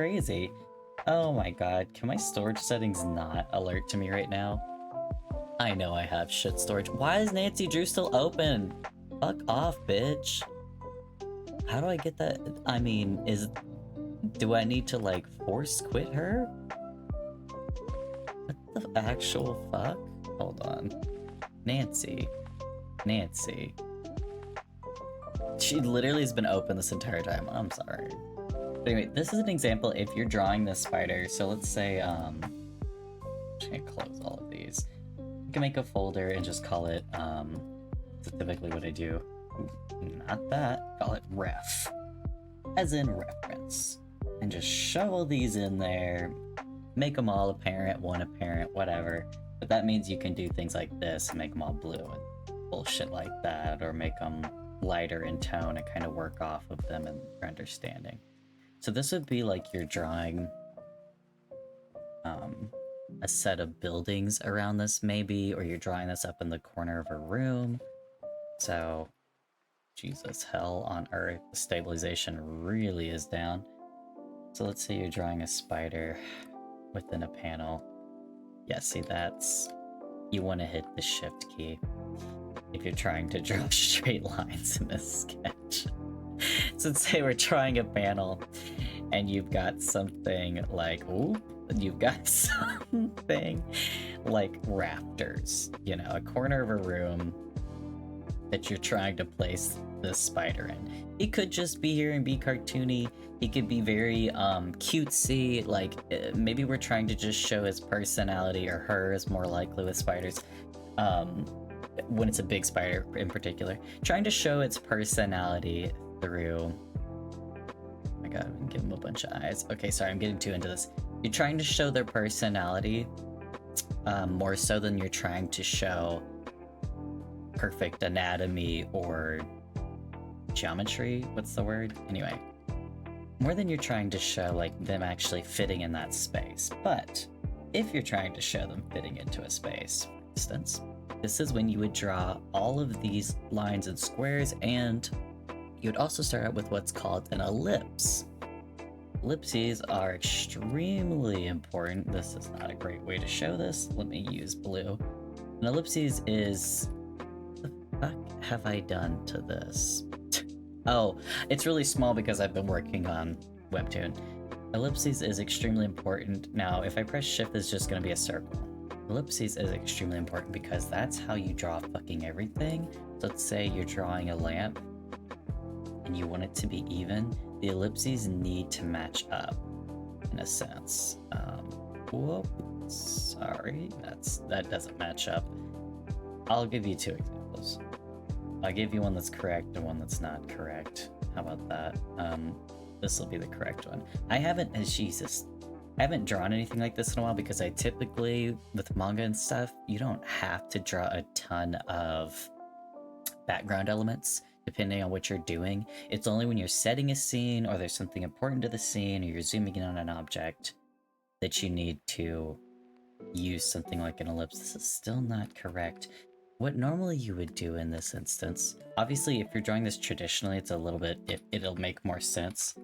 crazy. Oh my god, can my storage settings not alert to me right now? I know I have shit storage. Why is Nancy Drew still open? Fuck off, bitch. How do I get that? I mean, do I need to, like, force quit her? What the actual fuck? Hold on. Nancy. She literally has been open this entire time. I'm sorry. But anyway, this is an example if you're drawing this spider. So let's say, I'm just gonna close all of these. You can make a folder and just call it, that's typically what I do. Not that. Call it ref. As in reference. And just shovel these in there. Make them all apparent, one apparent, whatever. But that means you can do things like this and make them all blue and bullshit like that, or make them lighter in tone and kind of work off of them and your understanding. So this would be like you're drawing a set of buildings around this maybe, or you're drawing this up in the corner of a room. So, Jesus, hell on earth, the stabilization really is down. So let's say you're drawing a spider within a panel. Yeah, see, you want to hit the shift key if you're trying to draw straight lines in this sketch. So let's say we're drawing a panel and you've got something like, you've got something like rafters, you know, a corner of a room that you're trying to place this spider in. It could just be here and be cartoony. It could be very cutesy, like maybe we're trying to just show his personality, or her is more likely with spiders. When it's a big spider in particular, trying to show its personality through, oh my god, I'm giving him a bunch of eyes. Okay, sorry, I'm getting too into this. You're trying to show their personality more so than you're trying to show perfect anatomy or geometry. What's the word? Anyway, more than you're trying to show like them actually fitting in that space. But if you're trying to show them fitting into a space, for instance, this is when you would draw all of these lines and squares, and you would also start out with what's called an ellipse. Ellipses are extremely important. This is not a great way to show this. Let me use blue. An ellipses is... What the fuck have I done to this? Oh, it's really small because I've been working on Webtoon. Ellipses is extremely important. Now, if I press shift, it's just going to be a circle. Ellipses is extremely important because that's how you draw fucking everything. So let's say you're drawing a lamp and you want it to be even. The ellipses need to match up, in a sense. Whoops, sorry, that doesn't match up. I'll give you two examples. I'll give you one that's correct and one that's not correct. How about that? This will be the correct one. I haven't drawn anything like this in a while because I typically, with manga and stuff, you don't have to draw a ton of background elements depending on what you're doing. It's only when you're setting a scene or there's something important to the scene or you're zooming in on an object that you need to use something like an ellipse. This is still not correct. What normally you would do in this instance, obviously if you're drawing this traditionally, it's a little bit, it'll make more sense.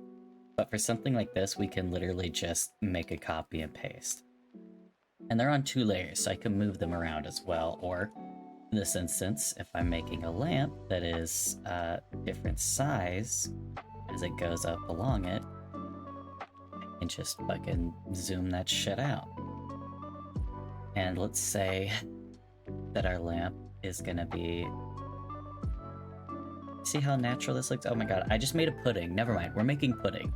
But for something like this, we can literally just make a copy and paste. And they're on 2 layers, so I can move them around as well. Or in this instance, if I'm making a lamp that is different size as it goes up along it, I can just fucking zoom that shit out. And let's say that our lamp is gonna be... See how natural this looks? Oh my god, I just made a pudding. Never mind, we're making pudding.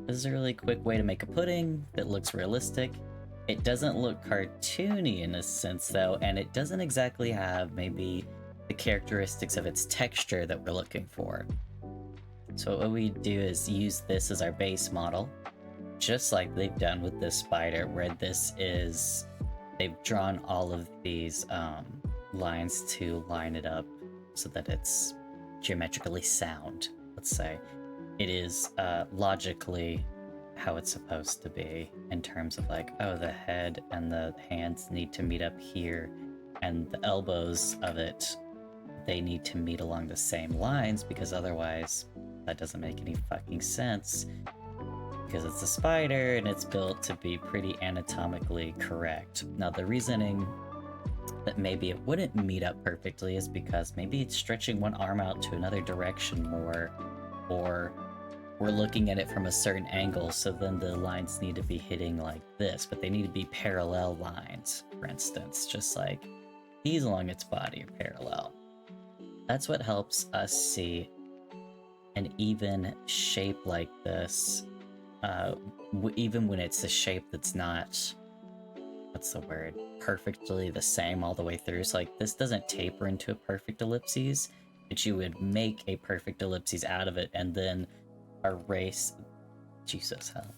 This is a really quick way to make a pudding that looks realistic. It doesn't look cartoony in a sense though, and it doesn't exactly have maybe the characteristics of its texture that we're looking for. So what we do is use this as our base model, just like they've done with this spider, where this is... They've drawn all of these lines to line it up so that it's geometrically sound, let's say. It is logically how it's supposed to be in terms of like, oh, the head and the hands need to meet up here, and the elbows of it, they need to meet along the same lines, because otherwise That doesn't make any fucking sense because it's a spider and it's built to be pretty anatomically correct. Now, the reasoning that maybe it wouldn't meet up perfectly is because maybe it's stretching one arm out to another direction more, or we're looking at it from a certain angle, so then the lines need to be hitting like this, but they need to be parallel lines, for instance, just like these along its body are parallel. That's what helps us see an even shape like this, even when it's a shape that's not, what's the word, perfectly the same all the way through. So like this doesn't taper into a perfect ellipses, but you would make a perfect ellipses out of it and then erase, Jesus hell,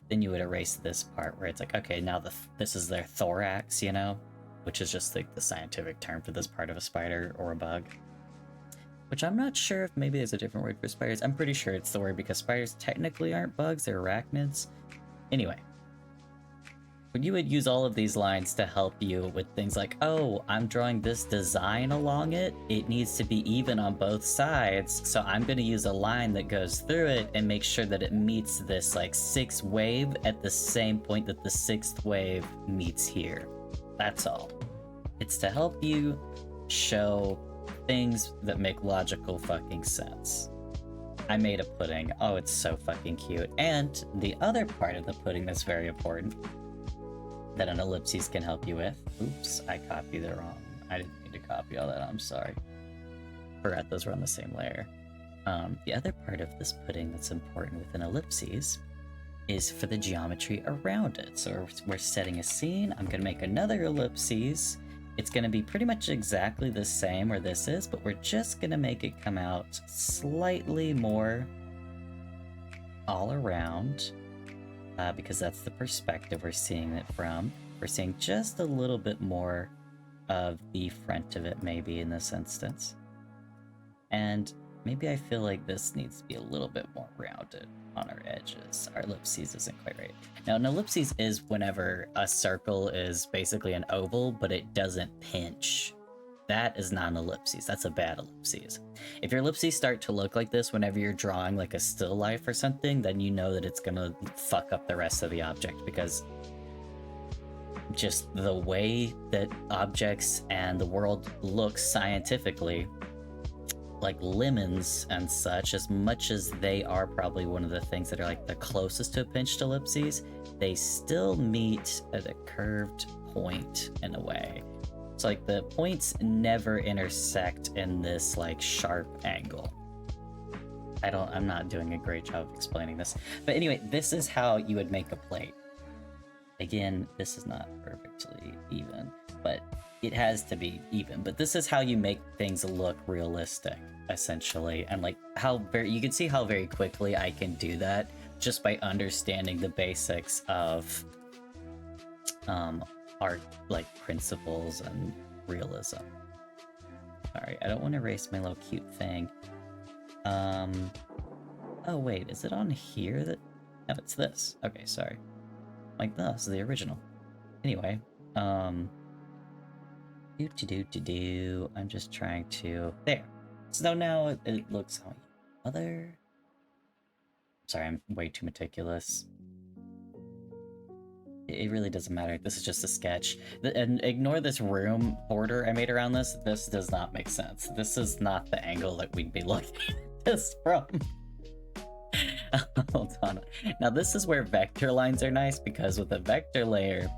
then you would erase this part where it's like, okay, now this is their thorax, you know, which is just like the scientific term for this part of a spider or a bug, which I'm not sure if maybe there's a different word for spiders. I'm pretty sure it's the word because spiders technically aren't bugs, they're arachnids. Anyway, when you would use all of these lines to help you with things like, oh, I'm drawing this design along it, it needs to be even on both sides, so I'm going to use a line that goes through it and make sure that it meets this like 6th wave at the same point that the 6th wave meets here. That's all. It's to help you show things that make logical fucking sense. I made a pudding. Oh, it's so fucking cute. And the other part of the pudding that's very important that an ellipses can help you with. Oops, I copied it wrong. I didn't need to copy all that, I'm sorry. Forgot those were on the same layer. The other part of this pudding that's important with an ellipses is for the geometry around it. So we're setting a scene, I'm gonna make another ellipses. It's gonna be pretty much exactly the same where this is, but we're just gonna make it come out slightly more all around. Because that's the perspective we're seeing it from. We're seeing just a little bit more of the front of it maybe in this instance. And maybe I feel like this needs to be a little bit more rounded on our edges. Our ellipses isn't quite right. Now an ellipses is whenever a circle is basically an oval, but it doesn't pinch. That is not an ellipses. That's a bad ellipses. If your ellipses start to look like this whenever you're drawing like a still life or something, then you know that it's gonna fuck up the rest of the object, because just the way that objects and the world looks scientifically, like lemons and such, as much as they are probably one of the things that are like the closest to a pinched ellipses, they still meet at a curved point in a way. So like the points never intersect in this like sharp angle. I'm not doing a great job of explaining this. But anyway, this is how you would make a plate. Again, this is not perfectly even, but it has to be even. But this is how you make things look realistic, essentially. And like you can see how very quickly I can do that just by understanding the basics of art like principles and realism. Alright, I don't want to erase my little cute thing. Oh wait, is it on here that... No, it's this. Okay, sorry. Like this, the original. Anyway, I'm just trying to... There. So now it looks... Other... Sorry, I'm way too meticulous. It really doesn't matter. This is just a sketch. And ignore this room border I made around this. This does not make sense. This is not the angle that we'd be looking at this from. Hold on. Now this is where vector lines are nice, because with a vector layer,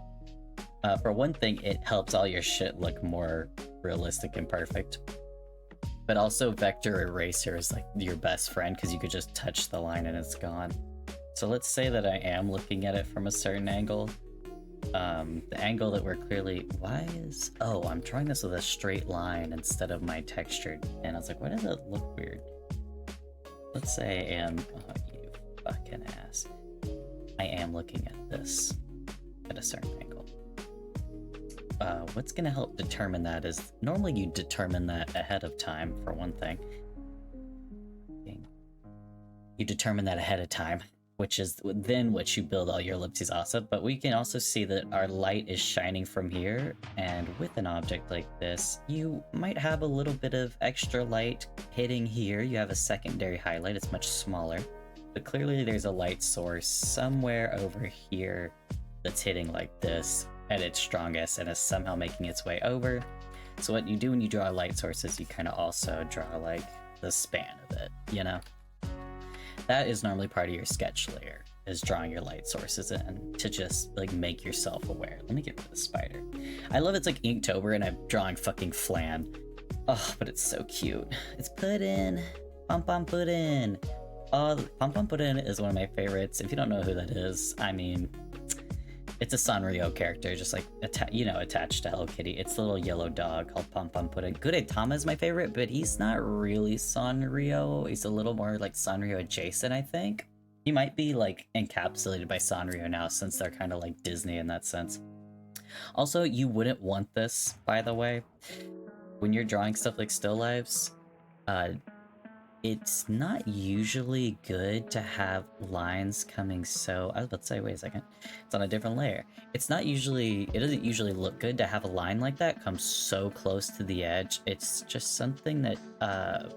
for one thing, it helps all your shit look more realistic and perfect. But also vector eraser is like your best friend, because you could just touch the line and it's gone. So let's say that I am looking at it from a certain angle. The angle that we're clearly... Why is... Oh, I'm drawing this with a straight line instead of my textured. And I was like, why does it look weird? Let's say I am... Oh, you fucking ass. I am looking at this at a certain angle. What's gonna help determine that is... Normally you determine that ahead of time, for one thing. You determine that ahead of time. which is then what you build all your ellipses off of. But we can also see that our light is shining from here, and with an object like this, you might have a little bit of extra light hitting here. You have a secondary highlight, it's much smaller, but clearly there's a light source somewhere over here that's hitting like this at its strongest and is somehow making its way over. So what you do when you draw light sources, you kind of also draw like the span of it, you know? That is normally part of your sketch layer, is drawing your light sources in to just like make yourself aware. Let me get rid of the spider. I love it's like Inktober and I'm drawing fucking flan. Oh, but it's so cute. It's puddin'. Pom Pom Puddin'. Oh, Pom Pom Puddin' is one of my favorites. If you don't know who that is, I mean, it's a Sanrio character, just like, attached to Hello Kitty. It's a little yellow dog called Pom Pom Puddin'. Gudetama is my favorite, but he's not really Sanrio. He's a little more like Sanrio adjacent, I think. He might be like encapsulated by Sanrio now since they're kind of like Disney in that sense. Also, you wouldn't want this, by the way, when you're drawing stuff like still lives. It's not usually good to have lines coming so... I was about to say, wait a second. It's on a different layer. It doesn't usually look good to have a line like that come so close to the edge. It's just something that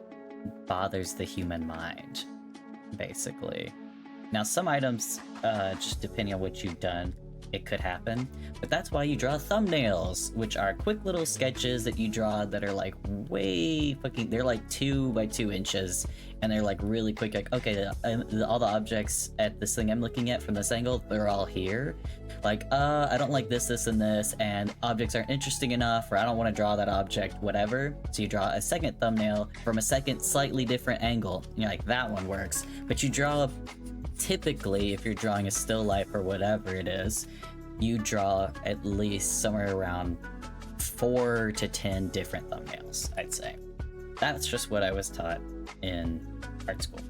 bothers the human mind, basically. Now, some items, just depending on what you've done, it could happen, but that's why you draw thumbnails, which are quick little sketches that you draw that are like way fucking, they're like 2 by 2 inches, and they're like really quick, like, okay, all the objects at this thing I'm looking at from this angle, they're all here. Like, I don't like this, and this, and objects aren't interesting enough, or I don't want to draw that object, whatever. So you draw a second thumbnail from a second slightly different angle, and you're like, that one works. But you draw, typically, if you're drawing a still life or whatever it is, you draw at least somewhere around 4 to 10 different thumbnails, I'd say. That's just what I was taught in art school.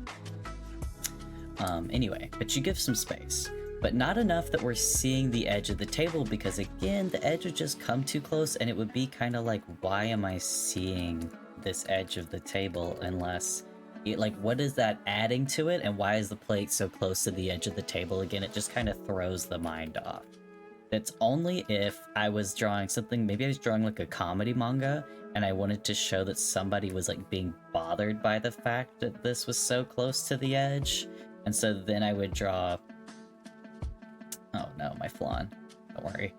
Anyway, but you give some space, but not enough that we're seeing the edge of the table, because again, the edge would just come too close and it would be kind of like, why am I seeing this edge of the table unless... like, what is that adding to it, and why is the plate so close to the edge of the table? Again, it just kind of throws the mind off. That's only if I was drawing something, maybe I was drawing like a comedy manga, and I wanted to show that somebody was like being bothered by the fact that this was so close to the edge, and so then I would draw... Oh no, my flan. Don't worry.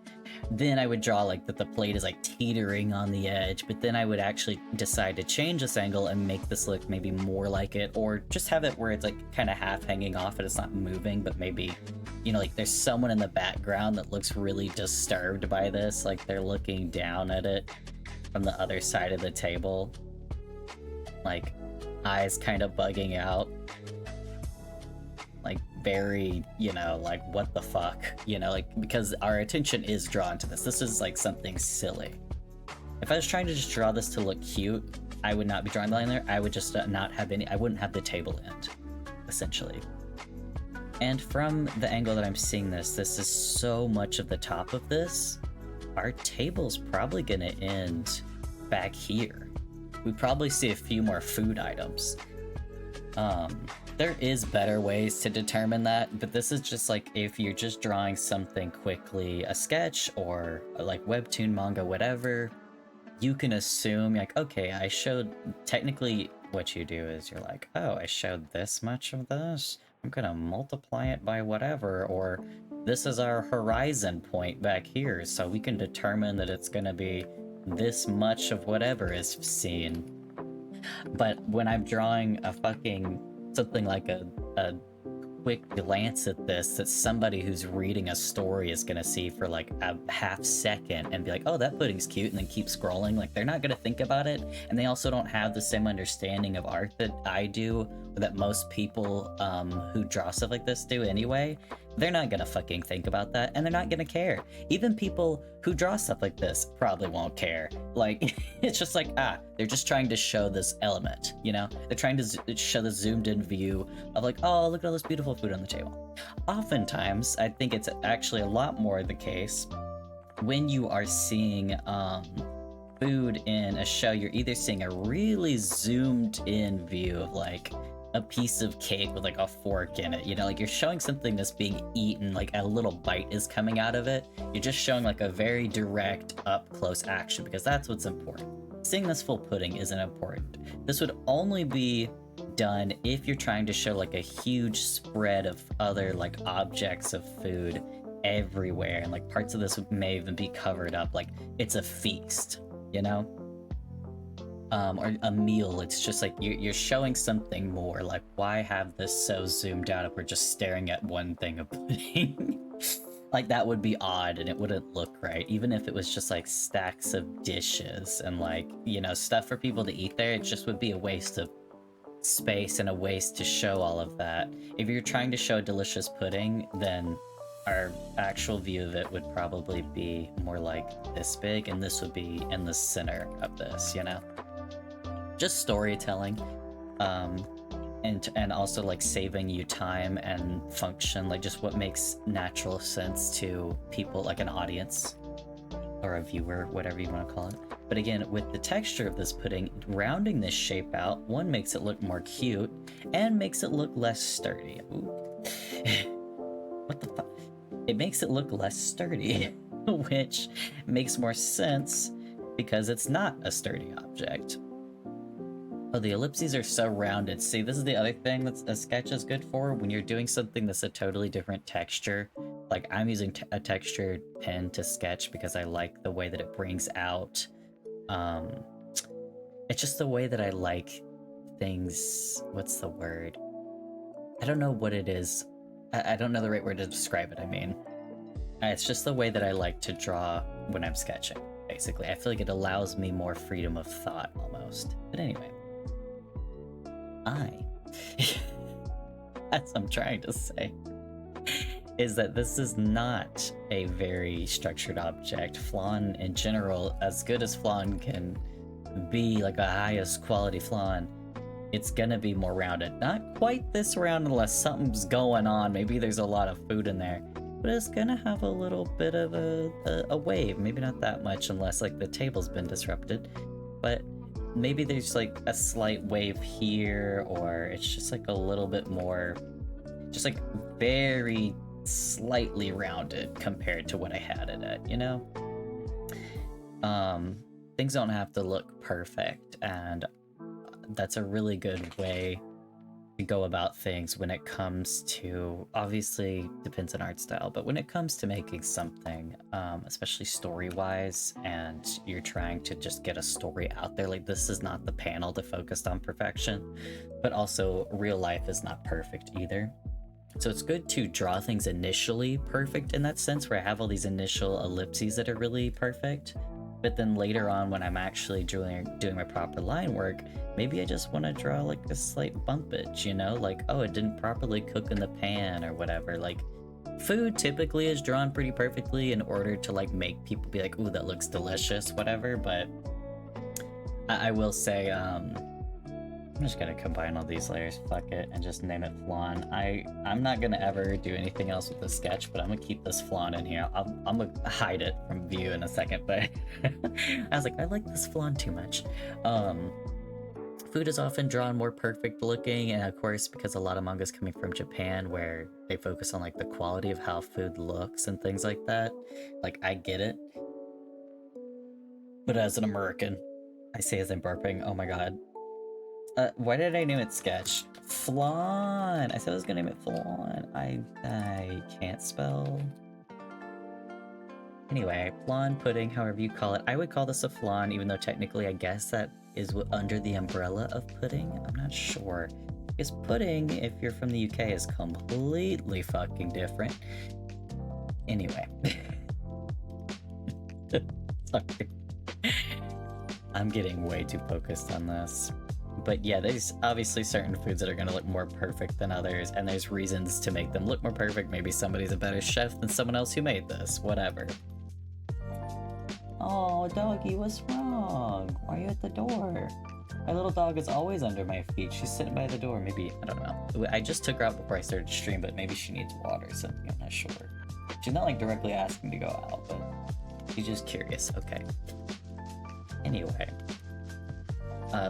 Then I would draw like that the plate is like teetering on the edge, but then I would actually decide to change this angle and make this look maybe more like it, or just have it where it's like kind of half hanging off and it's not moving, but maybe, you know, like there's someone in the background that looks really disturbed by this, like they're looking down at it from the other side of the table, like eyes kind of bugging out. Like very, you know, like what the fuck, you know, like, because our attention is drawn to this. This is like something silly. If I was trying to just draw this to look cute, I would not be drawing the line there. I would just not have any, I wouldn't have the table end, essentially. And from the angle that I'm seeing this is so much of the top of this. Our table's probably gonna end back here. We probably see a few more food items. There is better ways to determine that, but this is just like if you're just drawing something quickly, a sketch or like webtoon, manga, whatever, you can assume like, okay, I showed, technically what you do is you're like, oh, I showed this much of this, I'm gonna multiply it by whatever, or this is our horizon point back here, so we can determine that it's gonna be this much of whatever is seen. But when I'm drawing a fucking something like a quick glance at this that somebody who's reading a story is gonna see for like a half second and be like, oh, that pudding's cute, and then keep scrolling, like they're not gonna think about it, and they also don't have the same understanding of art that I do, or that most people who draw stuff like this do anyway. They're not gonna fucking think about that, and they're not gonna care. Even people who draw stuff like this probably won't care. Like, it's just like, they're just trying to show this element, you know? They're trying to show the zoomed in view of like, oh, look at all this beautiful food on the table. Oftentimes, I think it's actually a lot more the case when you are seeing food in a show, you're either seeing a really zoomed in view of like a piece of cake with like a fork in it, you know, like you're showing something that's being eaten, like a little bite is coming out of it. You're just showing like a very direct up close action because that's what's important. Seeing this full pudding isn't important. This would only be done if you're trying to show like a huge spread of other like objects of food everywhere, and like parts of this may even be covered up, like it's a feast, you know? Or a meal. It's just like you're showing something more. Like, why have this so zoomed out if we're just staring at one thing of pudding? Like, that would be odd and it wouldn't look right. Even if it was just like stacks of dishes and like, you know, stuff for people to eat there, it just would be a waste of space and a waste to show all of that. If you're trying to show delicious pudding, then our actual view of it would probably be more like this big, and this would be in the center of this, you know? Just storytelling, and also like saving you time and function, like just what makes natural sense to people, like an audience or a viewer, whatever you want to call it. But again, with the texture of this pudding, rounding this shape out, one, makes it look more cute and makes it look less sturdy. What the fuck? It makes it look less sturdy, which makes more sense because it's not a sturdy object. Oh, the ellipses are so rounded. See, this is the other thing that a sketch is good for. When you're doing something that's a totally different texture, like I'm using a textured pen to sketch because I like the way that it brings out, it's just the way that I like things. What's the word? I don't know what it is. I don't know the right word to describe it, I mean. It's just the way that I like to draw when I'm sketching, basically. I feel like it allows me more freedom of thought, almost. But anyway. That's what I'm trying to say, is that this is not a very structured object. Flan, in general, as good as flan can be, like a highest quality flan, it's gonna be more rounded. Not quite this round unless something's going on. Maybe there's a lot of food in there, but it's gonna have a little bit of a wave. Maybe not that much unless like the table's been disrupted, but maybe there's like a slight wave here, or it's just like a little bit more, just like very slightly rounded compared to what I had it at, you know? Things don't have to look perfect, and that's a really good way to go about things when it comes to, obviously depends on art style, but when it comes to making something, especially story-wise, and you're trying to just get a story out there, like this is not the panel to focus on perfection, but also real life is not perfect either. So it's good to draw things initially perfect in that sense, where I have all these initial ellipses that are really perfect, but then later on when I'm actually doing my proper line work, maybe I just want to draw like a slight bumpage, you know, like, oh, it didn't properly cook in the pan or whatever. Like, food typically is drawn pretty perfectly in order to like make people be like, ooh, that looks delicious, whatever. But I will say, I'm just gonna combine all these layers, fuck it, and just name it flan. I'm not gonna ever do anything else with the sketch, but I'm gonna keep this flan in here. I'm gonna hide it from view in a second, but I was like, I like this flan too much. Food is often drawn more perfect looking, and of course, because a lot of manga is coming from Japan, where they focus on like the quality of how food looks and things like that. Like, I get it. But as an American, I say as I'm burping, oh my god. Why did I name it sketch? Flan! I said I was gonna name it flan. I can't spell. Anyway, flan, pudding, however you call it. I would call this a flan, even though technically I guess that is under the umbrella of pudding. I'm not sure. Because pudding, if you're from the UK, is completely fucking different. Anyway. Sorry. I'm getting way too focused on this. But yeah, there's obviously certain foods that are going to look more perfect than others, and there's reasons to make them look more perfect. Maybe somebody's a better chef than someone else who made this, whatever. Oh, doggy, what's wrong? Why are you at the door? My little dog is always under my feet. She's sitting by the door. Maybe, I don't know. I just took her out before I started stream, but maybe she needs water or something. I'm not sure. She's not like directly asking to go out, but she's just curious. Okay. Anyway.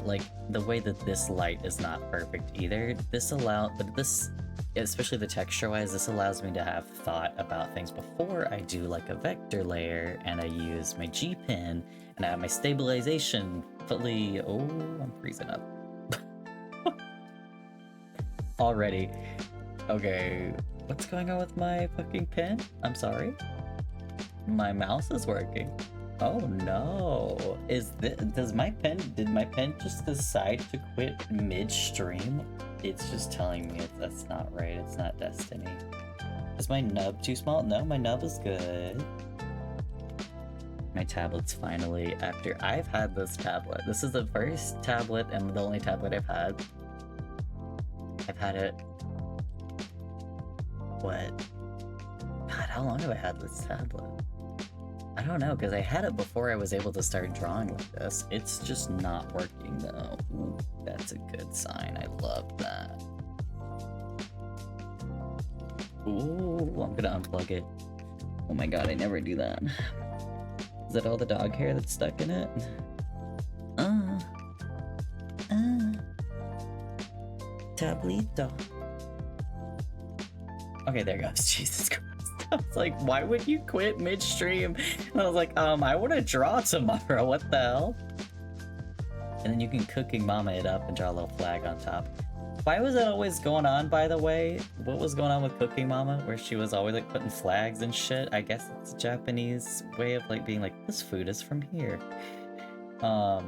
like the way that this light is not perfect either. But this, especially the texture-wise, this allows me to have thought about things before I do like a vector layer, and I use my G-pin, and I have my stabilization fully. Oh, I'm freezing up already. Okay, what's going on with my fucking pen? I'm sorry. My mouse is working. Oh no. Did my pen just decide to quit midstream? It's just telling me that's not right. It's not destiny. Is my nub too small? No, my nub is good. My tablet's finally, after I've had this tablet. This is the first tablet and the only tablet I've had. I've had it. What? God, how long have I had this tablet? I don't know, because I had it before I was able to start drawing with this. It's just not working though. Ooh, that's a good sign. I love that. Ooh, I'm gonna unplug it. Oh my god, I never do that. Is that all the dog hair that's stuck in it? Tablito. Okay, there goes. Jesus Christ. I was like, why would you quit midstream? And I was like, I want to draw tomorrow. What the hell? And then you can Cooking Mama it up and draw a little flag on top. Why was that always going on, by the way? What was going on with Cooking Mama, where she was always like putting flags and shit? I guess it's a Japanese way of like being like, this food is from here. But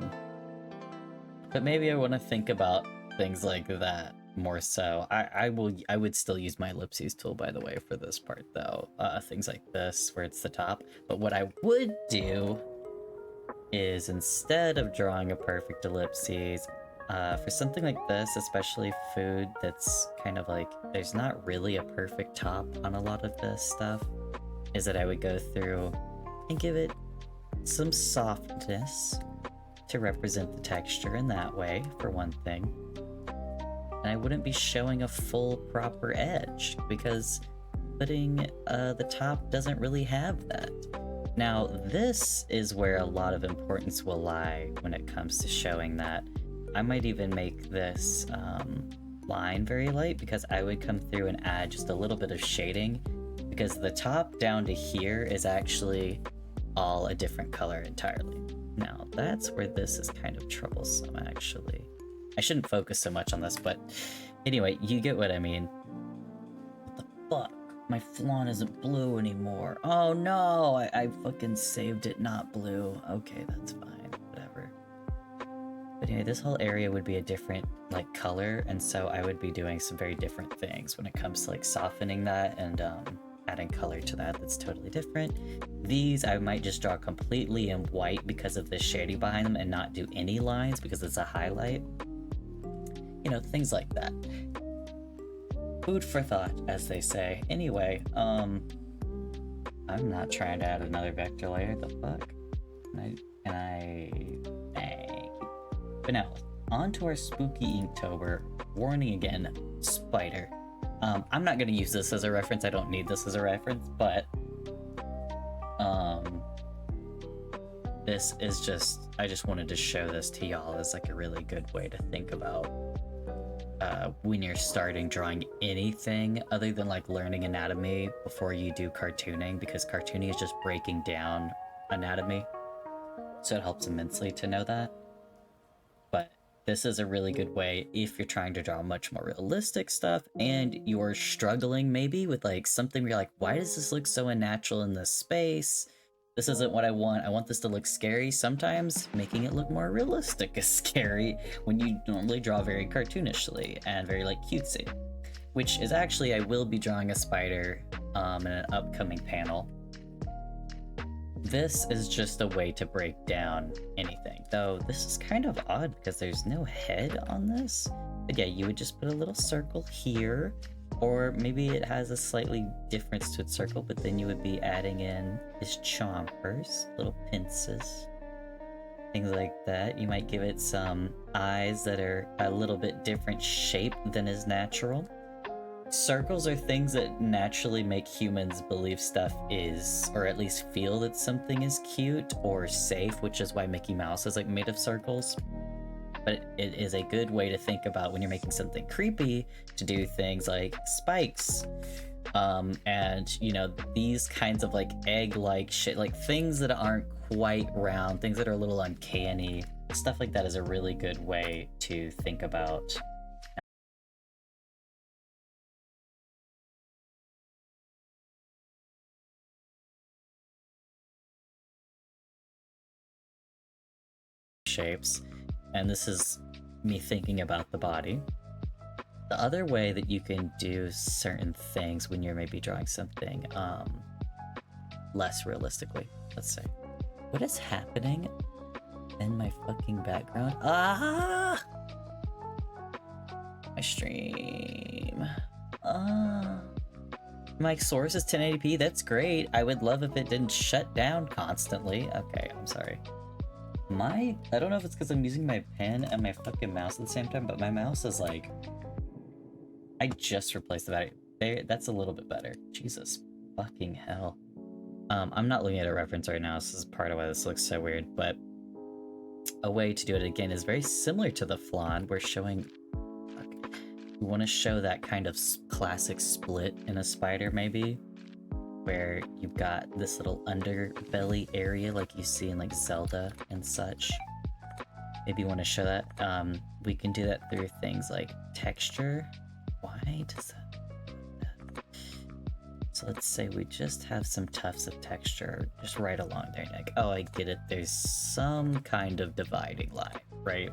maybe I want to think about things like that more so. I would still use my ellipses tool, by the way, for this part though. Things like this where it's the top. But what I would do is, instead of drawing a perfect ellipses, for something like this, especially food that's kind of like, there's not really a perfect top on a lot of this stuff, is that I would go through and give it some softness to represent the texture in that way, for one thing. And I wouldn't be showing a full proper edge, because putting the top doesn't really have that. Now, this is where a lot of importance will lie when it comes to showing that. I might even make this line very light, because I would come through and add just a little bit of shading, because the top down to here is actually all a different color entirely. Now, that's where this is kind of troublesome, actually. I shouldn't focus so much on this, but anyway, you get what I mean. What the fuck? My flan isn't blue anymore. Oh no, I fucking saved it not blue. Okay, that's fine, whatever. But anyway, this whole area would be a different like color, and so I would be doing some very different things when it comes to like softening that and adding color to that that's totally different. These I might just draw completely in white because of the shading behind them and not do any lines because it's a highlight. You know, things like that. Food for thought, as they say. Anyway, I'm not trying to add another vector layer, the fuck? Thank you. But now, on to our spooky Inktober. Warning again, Spider. I'm not gonna use this as a reference, I don't need this as a reference, but this is just, I just wanted to show this to y'all as like a really good way to think about when you're starting drawing anything other than like learning anatomy before you do cartooning, because cartooning is just breaking down anatomy, so it helps immensely to know that. But this is a really good way if you're trying to draw much more realistic stuff and you're struggling maybe with like something where you're like, why does this look so unnatural in this space? This isn't what I want this to look scary. Sometimes making it look more realistic is scary when you normally draw very cartoonishly and very like cutesy. Which is actually, I will be drawing a spider in an upcoming panel. This is just a way to break down anything. Though this is kind of odd because there's no head on this. But yeah, you would just put a little circle here, or maybe it has a slightly difference to its circle, but then you would be adding in his chompers, little pincers, things like that. You might give it some eyes that are a little bit different shape than is natural. Circles are things that naturally make humans believe stuff is, or at least feel that something is cute or safe, which is why Mickey Mouse is like made of circles. but it is a good way to think about when you're making something creepy to do things like spikes, and you know, these kinds of like egg-like shit, like things that aren't quite round, things that are a little uncanny. Stuff like that is a really good way to think about shapes. And this is me thinking about the body. The other way that you can do certain things when you're maybe drawing something less realistically, let's say. What is happening in my fucking background? Ah! My stream. My source is 1080p, that's great. I would love if it didn't shut down constantly. Okay, I'm sorry. I don't know if it's because I'm using my pen and my fucking mouse at the same time, but my mouse is like... I just replaced the battery. There, that's a little bit better. Jesus fucking hell. I'm not looking at a reference right now, so this is part of why this looks so weird, but a way to do it again is very similar to the flan. We're showing... We want to show that kind of classic split in a spider, maybe, where you've got this little underbelly area like you see in like Zelda and such. Maybe you want to show that. We can do that through things like texture. Why does that? So let's say we just have some tufts of texture just right along their neck. Oh, I get it. There's some kind of dividing line, right?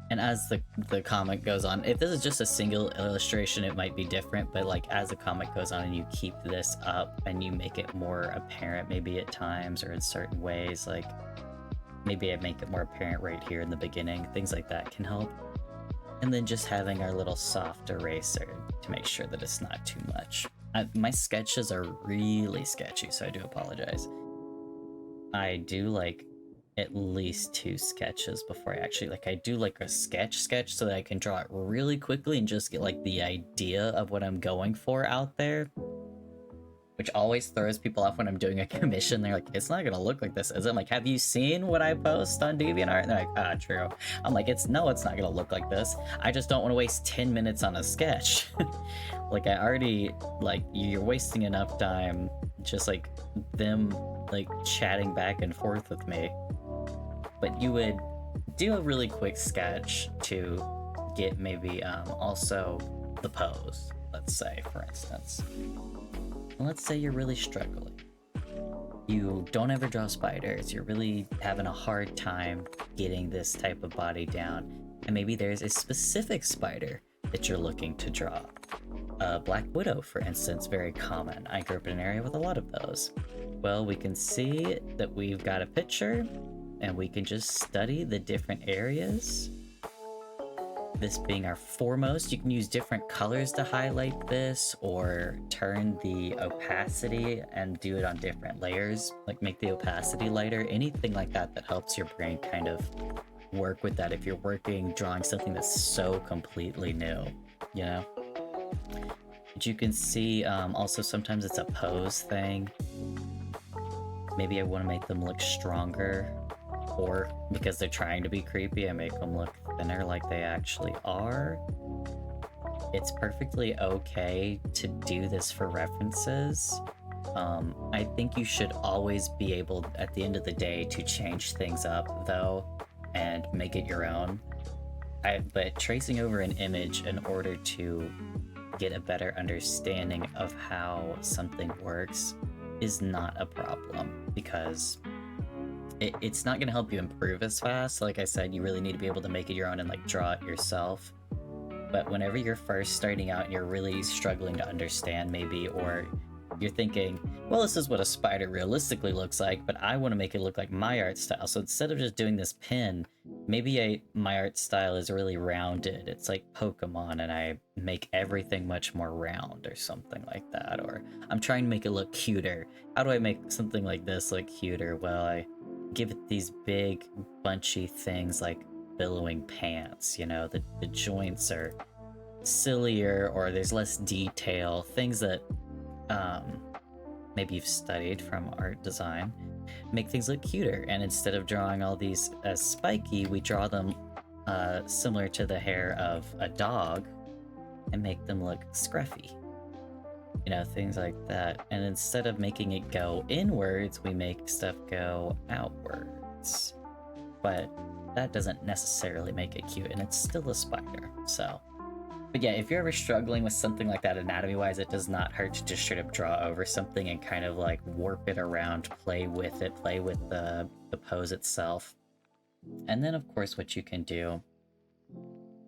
And as the comic goes on, if this is just a single illustration, it might be different, but like as the comic goes on and you keep this up and you make it more apparent maybe at times or in certain ways, like maybe I make it more apparent right here in the beginning, things like that can help. And then just having our little soft eraser to make sure that it's not too much. My sketches are really sketchy, so I do apologize. I do like at least 2 sketches before I actually, like, I do like a sketch so that I can draw it really quickly and just get like the idea of what I'm going for out there, which always throws people off when I'm doing a commission. They're like, it's not gonna look like this, is it? I'm like, have you seen what I post on DeviantArt? And they're like, ah, true. I'm like, it's not gonna look like this. I just don't want to waste 10 minutes on a sketch. Like, I already, like, you're wasting enough time just like them like chatting back and forth with me. But you would do a really quick sketch to get maybe also the pose, let's say, for instance. And let's say you're really struggling. You don't ever draw spiders, you're really having a hard time getting this type of body down, and maybe there's a specific spider that you're looking to draw. Black Widow, for instance, very common. I grew up in an area with a lot of those. Well, we can see that we've got a picture, and we can just study the different areas. This being our foremost, you can use different colors to highlight this, or turn the opacity and do it on different layers, like make the opacity lighter, anything like that that helps your brain kind of work with that if you're drawing something that's so completely new, you know? But you can see also sometimes it's a pose thing. Maybe I want to make them look stronger, or because they're trying to be creepy, I make them look thinner like they actually are. It's perfectly okay to do this for references. I think you should always be able, at the end of the day, to change things up, though, and make it your own. But tracing over an image in order to get a better understanding of how something works is not a problem, because it's not going to help you improve as fast. Like I said, you really need to be able to make it your own and like draw it yourself. But whenever you're first starting out and you're really struggling to understand maybe, or you're thinking, well, this is what a spider realistically looks like, but I want to make it look like my art style. So instead of just doing this pin, maybe my art style is really rounded. It's like Pokemon, and I make everything much more round or something like that. Or I'm trying to make it look cuter. How do I make something like this look cuter? Well, I give it these big bunchy things like billowing pants, you know, the joints are sillier, or there's less detail, things that maybe you've studied from art design, make things look cuter. And instead of drawing all these as spiky, we draw them similar to the hair of a dog and make them look scruffy. You know, things like that. And instead of making it go inwards, we make stuff go outwards. But that doesn't necessarily make it cute, and it's still a spider, so. But yeah, if you're ever struggling with something like that anatomy-wise, it does not hurt to just straight up draw over something and kind of like warp it around, play with it, play with the pose itself. And then of course what you can do,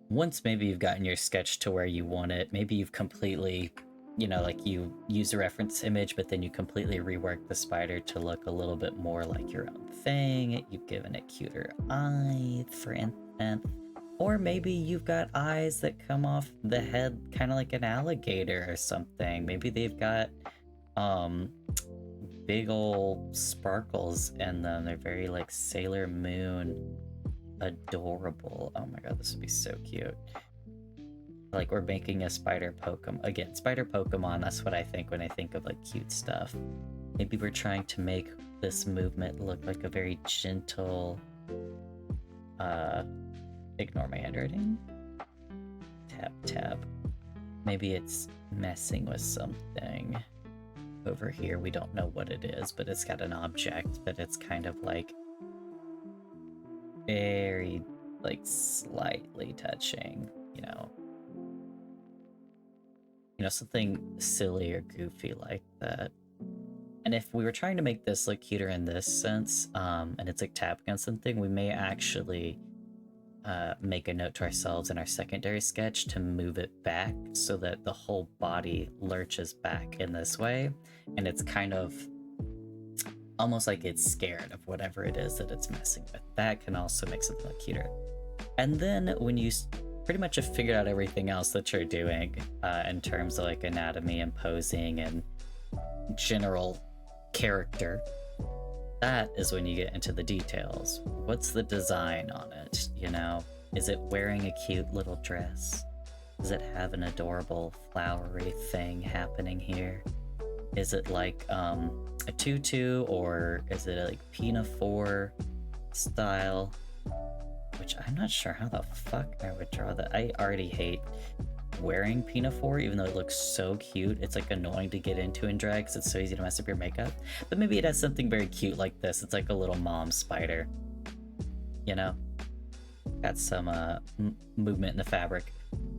once maybe you've gotten your sketch to where you want it, maybe you've completely, you know, like you use a reference image, but then you completely rework the spider to look a little bit more like your own thing. You've given it cuter eyes, for instance. Or maybe you've got eyes that come off the head kind of like an alligator or something. Maybe they've got big old sparkles in them. They're very like Sailor Moon adorable. Oh my god, this would be so cute. Like we're making a spider Pokemon. Again, spider Pokemon, that's what I think when I think of like cute stuff. Maybe we're trying to make this movement look like a very gentle, ignore my handwriting. Tap, tap. Maybe it's messing with something. Over here, we don't know what it is, but it's got an object that it's kind of like very, like slightly touching, you know, something silly or goofy like that. And if we were trying to make this look cuter in this sense, and it's like tapping on something, we may actually make a note to ourselves in our secondary sketch to move it back so that the whole body lurches back in this way, and it's kind of almost like it's scared of whatever it is that it's messing with. That can also make something look cuter. And then when you pretty much have figured out everything else that you're doing in terms of like anatomy and posing and general character, that is when you get into the details. What's the design on it, you know? Is it wearing a cute little dress? Does it have an adorable flowery thing happening here? Is it like a tutu, or is it like pinafore style? Which I'm not sure how the fuck I would draw that. I already hate wearing pinafore, even though it looks so cute. It's like annoying to get into in drag because it's so easy to mess up your makeup. But maybe it has something very cute like this. It's like a little mom spider, you know? Got some movement in the fabric.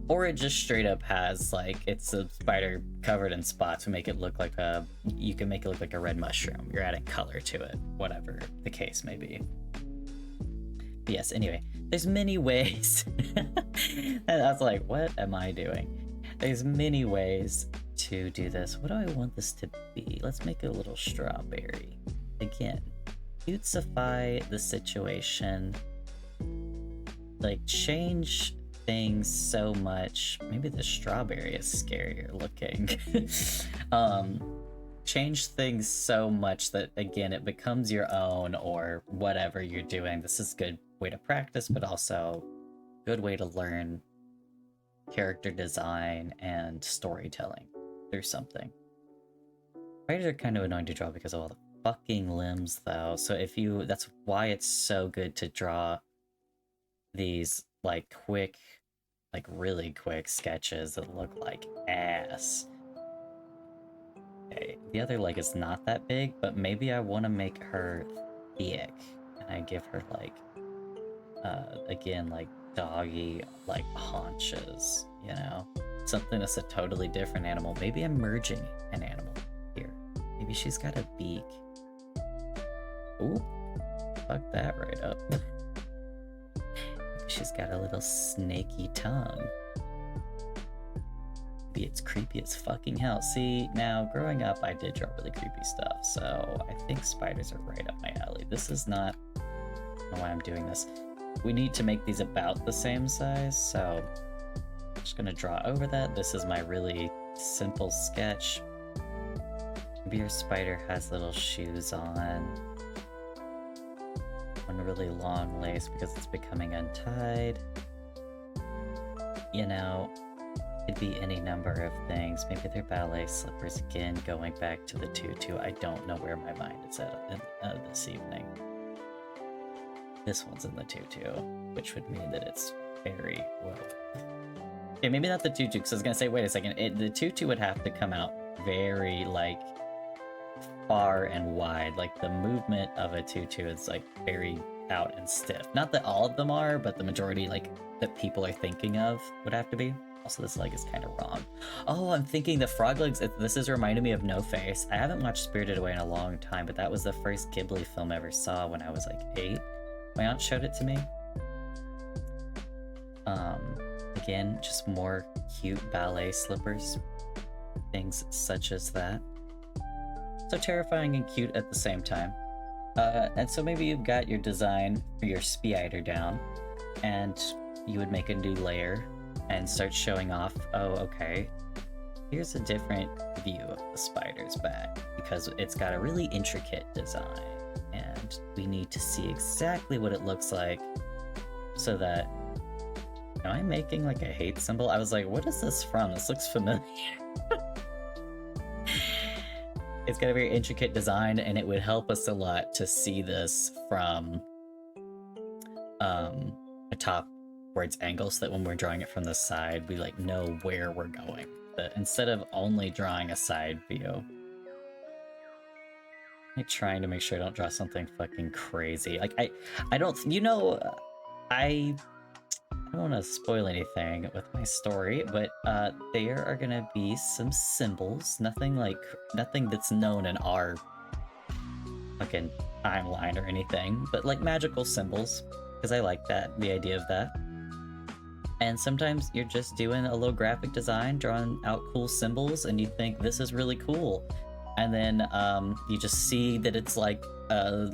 Or it just straight up has like, it's a spider covered in spots to make it look like you can make it look like a red mushroom. You're adding color to it, whatever the case may be. But yes, anyway, there's many ways. And I was like, what am I doing? There's many ways to do this. What do I want this to be? Let's make it a little strawberry. Again, cutesify the situation. Like, change things so much. Maybe the strawberry is scarier looking. Change things so much that, again, it becomes your own, or whatever you're doing. This is a good way to practice, but also good way to learn character design and storytelling through something. Spiders are kind of annoying to draw because of all the fucking limbs, though. So that's why it's so good to draw these like quick, like really quick sketches that look like ass. Okay, the other leg is not that big, but maybe I want to make her thick, and I give her like again, like doggy, like haunches, you know? Something that's a totally different animal. Maybe I'm merging an animal here. Maybe she's got a beak. Ooh, fuck that right up. Maybe she's got a little snaky tongue. Maybe it's creepy as fucking hell. See, now, growing up, I did draw really creepy stuff, so I think spiders are right up my alley. This is not... I don't know why I'm doing this. We need to make these about the same size, so I'm just gonna draw over that. This is my really simple sketch. Maybe your spider has little shoes on. One really long lace because it's becoming untied. You know, it could be any number of things. Maybe they're ballet slippers again, going back to the tutu. I don't know where my mind is at this evening. This one's in the tutu. which would mean that it's very low. Okay, maybe not the tutu, because I was gonna say, wait a second, the tutu would have to come out very, like, far and wide. Like, the movement of a tutu is, like, very out and stiff. Not that all of them are, but the majority, like, that people are thinking of would have to be. Also, this leg is kind of wrong. Oh, I'm thinking the frog legs, this is reminding me of No Face. I haven't watched Spirited Away in a long time, but that was the first Ghibli film I ever saw when I was, like, 8. My aunt showed it to me. Again, just more cute ballet slippers. Things such as that. So terrifying and cute at the same time. And so maybe you've got your design for your spider down, and you would make a new layer and start showing off, oh, okay, here's a different view of the spider's back, because it's got a really intricate design, and we need to see exactly what it looks like so that... Am I making like a hate symbol? I was like, what is this from? This looks familiar. It's got a very intricate design, and it would help us a lot to see this from a top where it's angled, so that when we're drawing it from the side, we like know where we're going. But instead of only drawing a side view, I'm trying to make sure I don't draw something fucking crazy. Like I don't, you know, I don't want to spoil anything with my story, but there are gonna be some symbols. Nothing that's known in our fucking timeline or anything, but like magical symbols, because I like the idea of that. And sometimes you're just doing a little graphic design, drawing out cool symbols, and you think this is really cool, and then you just see that it's like a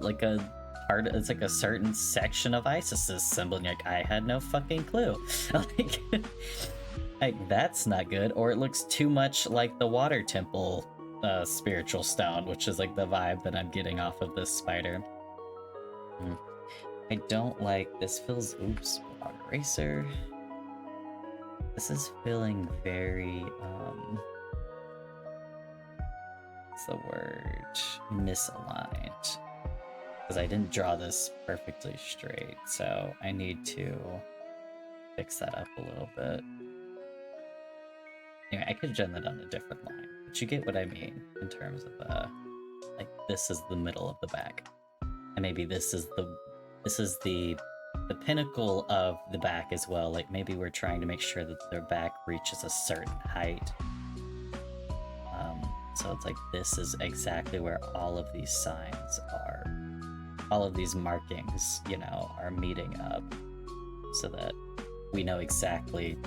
part, it's like a certain section of Isis's symbol, and you're like, I had no fucking clue. like that's not good. Or it looks too much like the water temple spiritual stone, which is like the vibe that I'm getting off of this spider. I don't like this. Feels, oops, wrong eraser. This is feeling very what's the word, misaligned, because I didn't draw this perfectly straight, so I need to fix that up a little bit. Anyway, I could have done that on a different line, but you get what I mean in terms of like this is the middle of the back, and maybe this is the pinnacle of the back as well. Like maybe we're trying to make sure that their back reaches a certain height. So it's like this is exactly where all of these signs are. All of these markings, you know, are meeting up so that we know exactly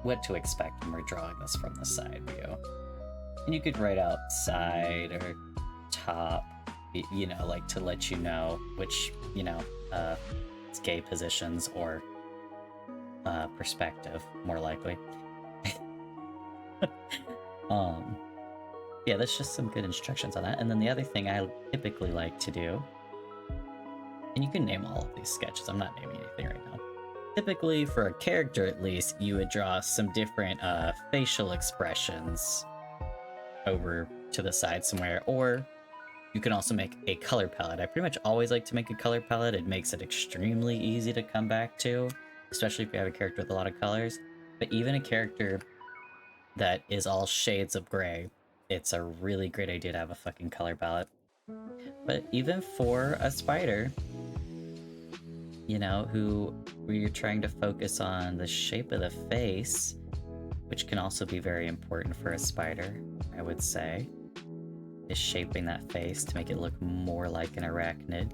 what to expect when we're drawing this from the side view. And you could write out side or top, you know, like to let you know which, you know, it's gay positions or perspective, more likely. Yeah, that's just some good instructions on that. And then the other thing I typically like to do, and you can name all of these sketches, I'm not naming anything right now. Typically, for a character at least, you would draw some different facial expressions over to the side somewhere, or you can also make a color palette. I pretty much always like to make a color palette. It makes it extremely easy to come back to, especially if you have a character with a lot of colors. But even a character that is all shades of gray, it's a really great idea to have a fucking color palette. But even for a spider, you know, where you're trying to focus on the shape of the face, which can also be very important for a spider, I would say, is shaping that face to make it look more like an arachnid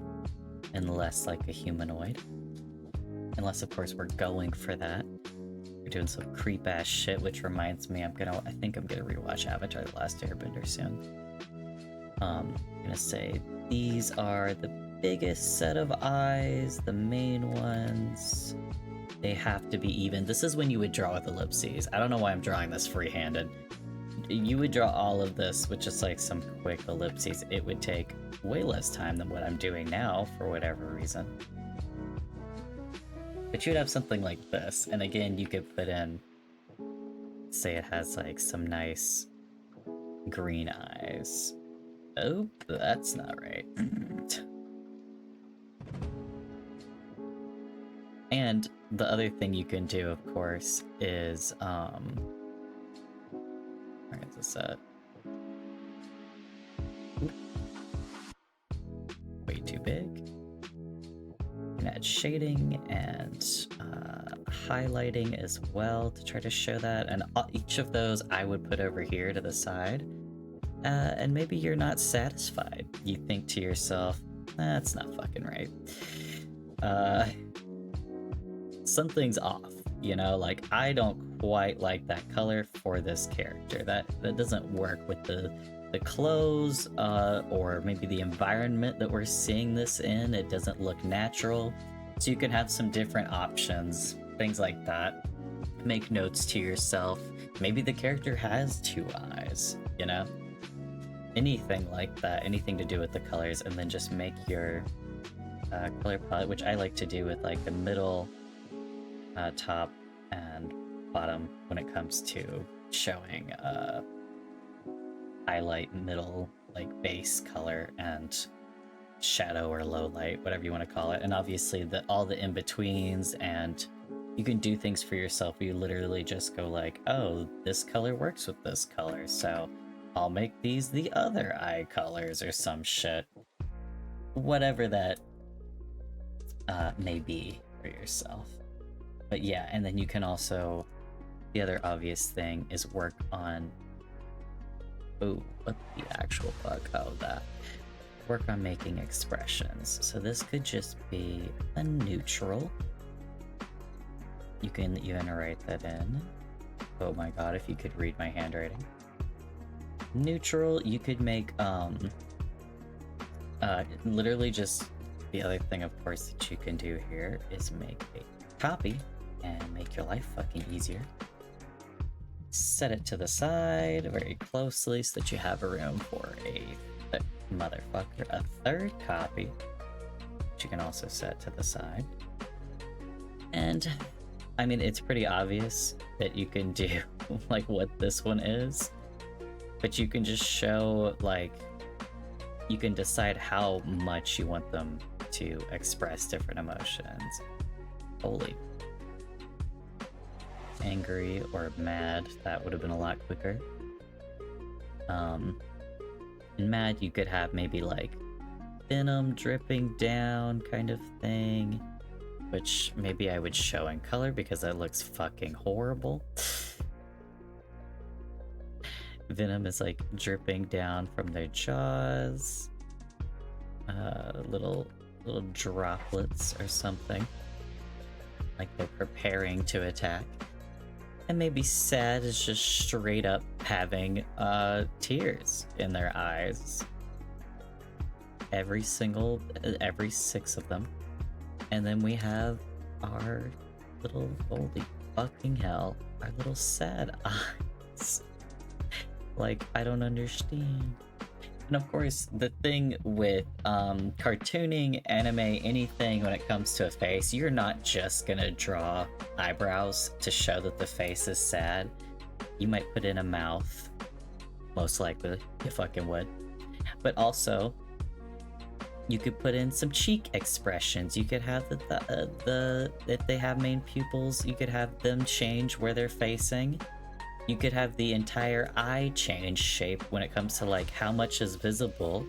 and less like a humanoid. Unless, of course, we're going for that. We're doing some creep-ass shit, which reminds me, I think I'm gonna rewatch Avatar: The Last Airbender soon. I'm gonna say these are the biggest set of eyes, the main ones. They have to be even. This is when you would draw with ellipses. I don't know why I'm drawing this free-handed. You would draw all of this with just like some quick ellipses. It would take way less time than what I'm doing now for whatever reason. But you'd have something like this, and again, you could put in, say it has like some nice green eyes. Oh, that's not right. And And the other thing you can do, of course, is where is this at? Oop. Way too big. You can add shading and highlighting as well to try to show that. And each of those I would put over here to the side. And maybe you're not satisfied. You think to yourself, that's not fucking right. Something's off, you know? Like, I don't quite like that color for this character. That doesn't work with the clothes, or maybe the environment that we're seeing this in. It doesn't look natural. So you can have some different options, things like that. Make notes to yourself. Maybe the character has 2 eyes, you know? Anything like that, anything to do with the colors, and then just make your color palette, which I like to do with like the middle, top, and bottom when it comes to showing highlight, middle, like base color, and shadow or low light, whatever you want to call it. And obviously all the in-betweens, and you can do things for yourself. You literally just go like, oh, this color works with this color, so I'll make these the other eye colors or some shit. Whatever that may be for yourself. But yeah, and then you can also, the other obvious thing is work on, oh, what the actual fuck? Oh, that. Work on making expressions. So this could just be a neutral. You can even write that in. Oh my god, if you could read my handwriting. Neutral, you could make literally just, the other thing of course that you can do here is make a copy and make your life fucking easier. Set it to the side very closely so that you have a room for a motherfucker, a third copy, which you can also set to the side. And I mean, it's pretty obvious that you can do like what this one is, but you can just show, like, you can decide how much you want them to express different emotions. Holy. Angry or mad, that would have been a lot quicker. In mad, you could have maybe like venom dripping down kind of thing, which maybe I would show in color because that looks fucking horrible. Venom is like dripping down from their jaws. Little droplets or something. Like they're preparing to attack. And maybe sad is just straight up having tears in their eyes. Every 6 of them. And then we have our little, holy fucking hell, our little sad eyes. Like, I don't understand. And of course, the thing with cartooning, anime, anything when it comes to a face, you're not just gonna draw eyebrows to show that the face is sad. You might put in a mouth. Most likely, you fucking would. But also, you could put in some cheek expressions. You could have if they have main pupils, you could have them change where they're facing. You could have the entire eye change shape when it comes to like how much is visible.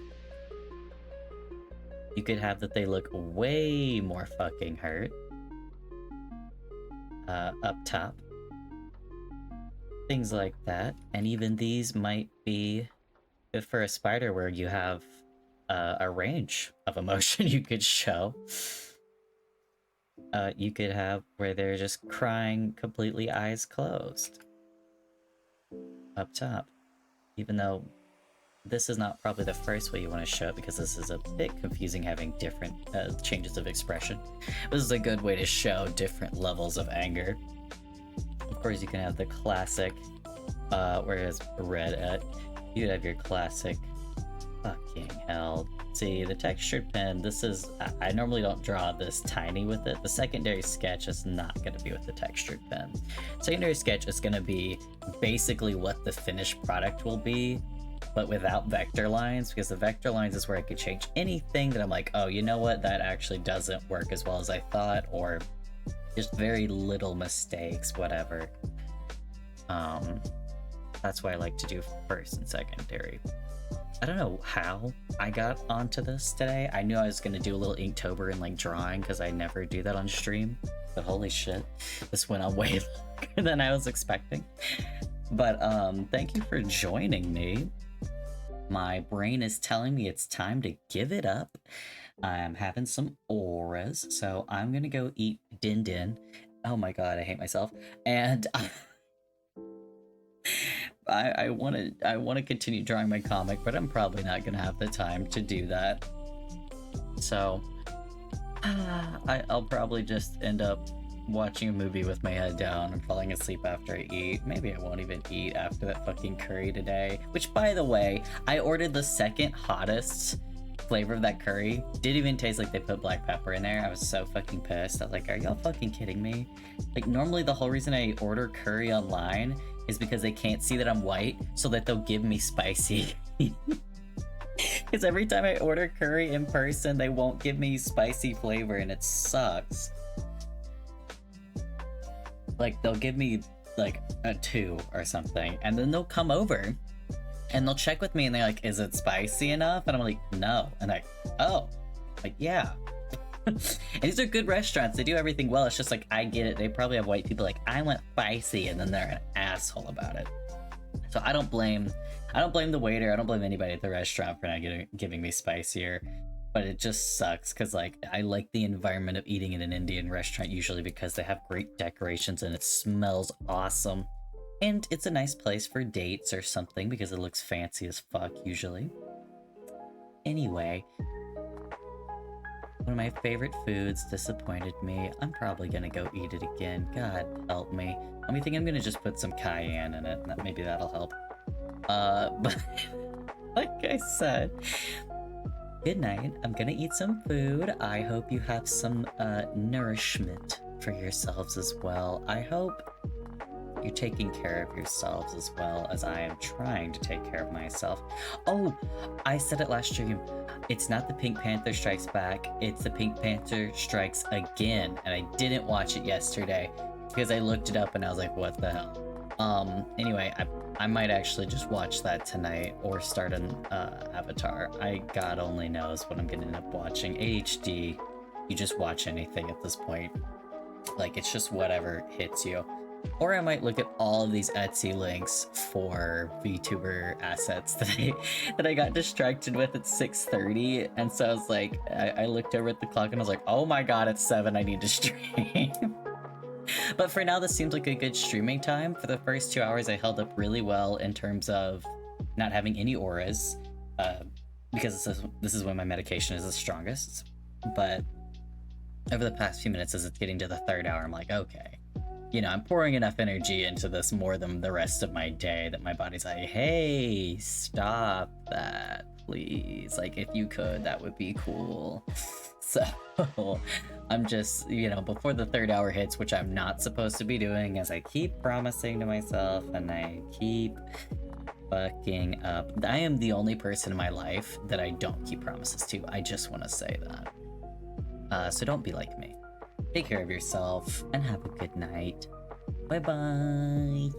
You could have that they look way more fucking hurt. Up top. Things like that. And even these might be, for a spider where you have a range of emotion you could show. You could have where they're just crying completely eyes closed. Up top. Even though this is not probably the first way you want to show it because this is a bit confusing having different changes of expression. This is a good way to show different levels of anger. Of course you can have the classic, where it has red at, you could have your classic, fucking hell. See, the textured pen, this is, I normally don't draw this tiny with it. The secondary sketch is not going to be with the textured pen. Secondary sketch is going to be basically what the finished product will be, but without vector lines, because the vector lines is where I could change anything that I'm like, oh, you know what, that actually doesn't work as well as I thought, or Just very little mistakes, whatever. That's why I like to do first and secondary. I don't know how I got onto this today. I knew I was gonna do a little Inktober and like drawing because I never do that on stream. But holy shit, this went on way longer than I was expecting. But thank you for joining me. My brain is telling me it's time to give it up. I'm having some auras, so I'm gonna go eat din din. Oh my god, I hate myself. And I want to continue drawing my comic, but I'm probably not gonna have the time to do that. So I'll probably just end up watching a movie with my head down and falling asleep after I eat. Maybe I won't even eat after that fucking curry today. Which, by the way, I ordered the second hottest flavor of that curry. Didn't even taste like they put black pepper in there. I was so fucking pissed. I was like, are y'all fucking kidding me? Like, normally the whole reason I order curry online is because they can't see that I'm white, so that they'll give me spicy. Because every time I order curry in person, they won't give me spicy flavor, and it sucks. Like, they'll give me like a 2 or something, and then they'll come over and they'll check with me and they're like, is it spicy enough? And I'm like, no. And they're like, oh, like, yeah. And these are good restaurants. They do everything well. It's just like, I get it. They probably have white people like, I want spicy, and then they're an asshole about it. So I don't blame the waiter. I don't blame anybody at the restaurant for not giving me spicier. But it just sucks because, like, I like the environment of eating in an Indian restaurant usually because they have great decorations and it smells awesome. And it's a nice place for dates or something because it looks fancy as fuck usually. Anyway, one of my favorite foods disappointed me. I'm probably gonna go eat it again. God help me. I think I'm gonna just put some cayenne in it. Maybe that'll help. But like I said, good night. I'm gonna eat some food. I hope you have some nourishment for yourselves as well. I hope you're taking care of yourselves as well as I am trying to take care of myself. Oh, I said it last stream. It's not the Pink Panther Strikes Back. It's the Pink Panther Strikes Again. And I didn't watch it yesterday because I looked it up and I was like, what the hell? Anyway, I might actually just watch that tonight or start an Avatar. God only knows what I'm gonna end up watching. ADHD, you just watch anything at this point. Like, it's just whatever hits you. Or I might look at all of these Etsy links for VTuber assets that I got distracted with at 6:30, and so I was like, I looked over at the clock and I was like, oh my god, it's 7, I need to stream. But for now, this seems like a good streaming time. For the first 2 hours, I held up really well in terms of not having any auras, because this is when my medication is the strongest. But over the past few minutes, as it's getting to the 3rd hour, I'm like, okay. You know, I'm pouring enough energy into this more than the rest of my day that my body's like, hey, stop that, please. Like, if you could, that would be cool. So, I'm just, you know, before the 3rd hour hits, which I'm not supposed to be doing, as I keep promising to myself, and I keep fucking up. I am the only person in my life that I don't keep promises to. I just want to say that. So don't be like me. Take care of yourself, and have a good night. Bye-bye.